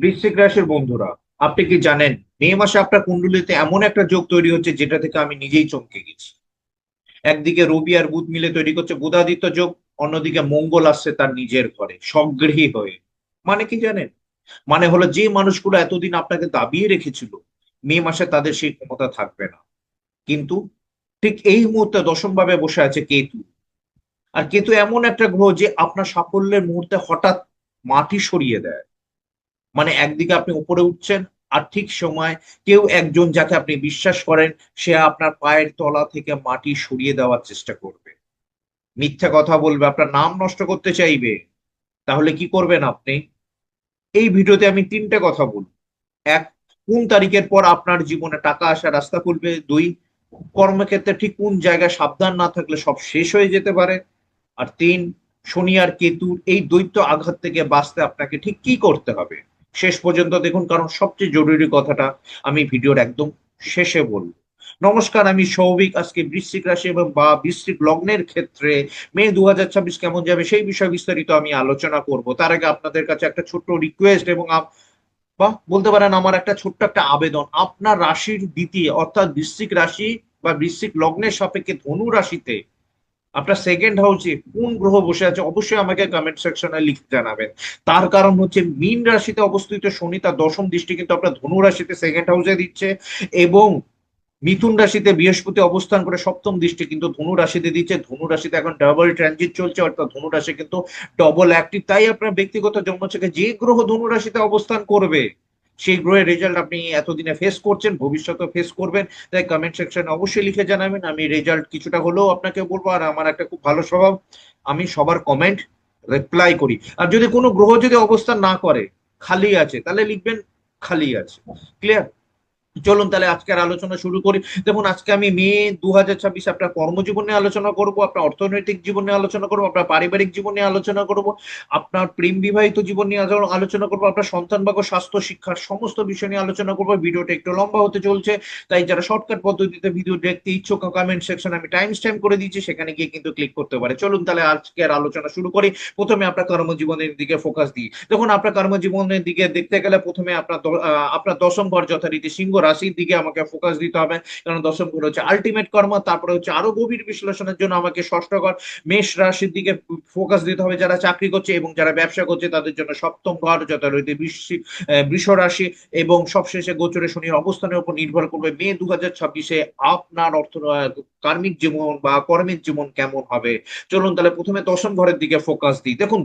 বৃশ্চিক রাশির বন্ধুরা, আপনি কি জানেন মে মাসে আপনার কুণ্ডলিতে এমন একটা যোগ তৈরি হচ্ছে যেটা থেকে আমি নিজেই চমকে গেছি। একদিকে রবি আর বুধ মিলে তৈরি করছে বুধাদিত্য যোগ, অন্যদিকে মঙ্গল আসছে তার নিজের ঘরে স্বগৃহী হয়ে। মানে কি জানেন? মানে হলো যে মানুষগুলো এতদিন আপনাকে দাবিয়ে রেখেছিল, মে মাসে তাদের সেই ক্ষমতা থাকবে না। কিন্তু ঠিক এই মুহূর্তে দশম ভাবে বসে আছে কেতু। আর কেতু এমন একটা গ্রহ যে আপনার সাফল্যের মুহূর্তে হঠাৎ মাটি সরিয়ে দেয়। মানে একদিকে আপনি উপরে উঠছেন, আর ঠিক সময় কেউ একজন যাকে আপনি বিশ্বাস করেন সে আপনার পায়ের তলা থেকে মাটি সরিয়ে দেওয়ার চেষ্টা করবে, মিথ্যা কথা বলবে, আপনার নাম নষ্ট করতে চাইবে। তাহলে কি করবেন আপনি? এই ভিডিওতে আমি তিনটে কথা বলবো। এক, কোন তারিখের পর আপনার জীবনে টাকা আসার রাস্তা খুলবে। দুই, কর্মক্ষেত্রে ঠিক কোন জায়গায় সাবধান না থাকলে সব শেষ হয়ে যেতে পারে। আর তিন, শনি আর কেতুর এই দ্বৈত আঘাত থেকে বাঁচতে আপনাকে ঠিক কি করতে হবে। শেষ পর্যন্ত দেখুন, কারণ সবচেয়ে জরুরি কথাটা আমি ভিডিওর একদম শেষে বলবো। নমস্কার, আমি সৌভিক। আজকে বৃশ্চিক রাশি এবং বা বৃশ্চিক লগ্নের ক্ষেত্রে মে 2026 কেমন যাবে সেই বিষয়ে বিস্তারিত আমি আলোচনা করব। তার আগে আপনাদের কাছে একটা ছোট্ট রিকোয়েস্ট এবং বা বলতে পারেন আমার একটা ছোট্ট একটা আবেদন। আপনার রাশির দ্বিতীয় অর্থাৎ বৃশ্চিক রাশি বা বৃশ্চিক লগ্নের সাপেক্ষে ধনু রাশিতে আপনার সেকেন্ড হাউসে কোন গ্রহ বসে আছে অবশ্যই আমাকে কমেন্ট সেকশনে লিখে জানাবেন। তার কারণ হচ্ছে মীন রাশিতে অবস্থিত শনি তার দশম দৃষ্টি কিন্তু আপনার ধনু রাশিতে সেকেন্ড হাউসে দিচ্ছে, এবং মিথুন রাশিতে বৃহস্পতি অবস্থান করে সপ্তম দৃষ্টি কিন্তু ধনু রাশিতে দিচ্ছে। ধনু রাশিতে এখন ডাবল ট্রানজিট চলছে, অর্থাৎ ধনু রাশি কিন্তু ডবল অ্যাক্টিভ। তাই আপনার ব্যক্তিগত জন্মছকে যে গ্রহ ধনু রাশিতে অবস্থান করবে সেই গ্রহের রেজাল্ট আপনি এতদিনে ফেস করছেন, ভবিষ্যতে ফেস করবেন। তাই কমেন্ট সেকশনে অবশ্যই লিখে জানাবেন, আমি রেজাল্ট কিছুটা হলেও আপনাকে বলবো। আর আমার একটা খুব ভালো স্বভাব, আমি সবার কমেন্ট রিপ্লাই করি। আর যদি কোনো গ্রহ যদি অবস্থান না করে, খালি আছে, তাহলে লিখবেন খালি আছে। ক্লিয়ার? চলুন তাহলে আজকের আলোচনা শুরু করি। দেখুন, আজকে আমি মে 2026 আপনার কর্মজীবন নিয়ে আলোচনা করব, আপনার অর্থনৈতিক জীবন নিয়ে আলোচনা করব, আপনার পারিবারিক জীবন নিয়ে আলোচনা করব, আপনার প্রেম বিবাহিত জীবন নিয়ে আলোচনা করব, আপনার সন্তান ভাগ্য, স্বাস্থ্য, শিক্ষার সমস্ত বিষয় নিয়ে আলোচনা করব। ভিডিওটা একটু লম্বা হতে চলছে, তাই যারা শর্টকাট পদ্ধতিতে ভিডিও দেখতে ইচ্ছুক কমেন্ট সেকশনে আমি টাইম স্ট্যাম্প করে দিচ্ছি, সেখানে গিয়ে কিন্তু ক্লিক করতে পারে। চলুন তাহলে আজকের আলোচনা শুরু করি। প্রথমে আপনার কর্মজীবনের দিকে ফোকাস দিই। দেখুন, আপনার কর্মজীবনের দিকে দেখতে গেলে প্রথমে আপনার দশম ঘর যথারীতি সিংহ রাশির দিকে আমাকে ফোকাস দিতে হবে। কারণ দশম ঘর হচ্ছে আলটিমেট কর্ম, তারপরে হচ্ছে আরো গভীর বিশ্লেষণের জন্য আমাকে ষষ্ঠ ঘর মেষ রাশির দিকে ফোকাস দিতে হবে। যারা চাকরি করছে এবং যারা ব্যবসা করছে তাদের জন্য সপ্তম ঘর যথারীতি বৃষ রাশি। এবং সবশেষে গোচরে শনির অবস্থানের উপর নির্ভর করবে মে 2026-এ আপনার কার্মিক জীবন বা কর্মের জীবন কেমন হবে। চলুন তাহলে প্রথমে দশম ঘরের দিকে ফোকাস দিই। দেখুন,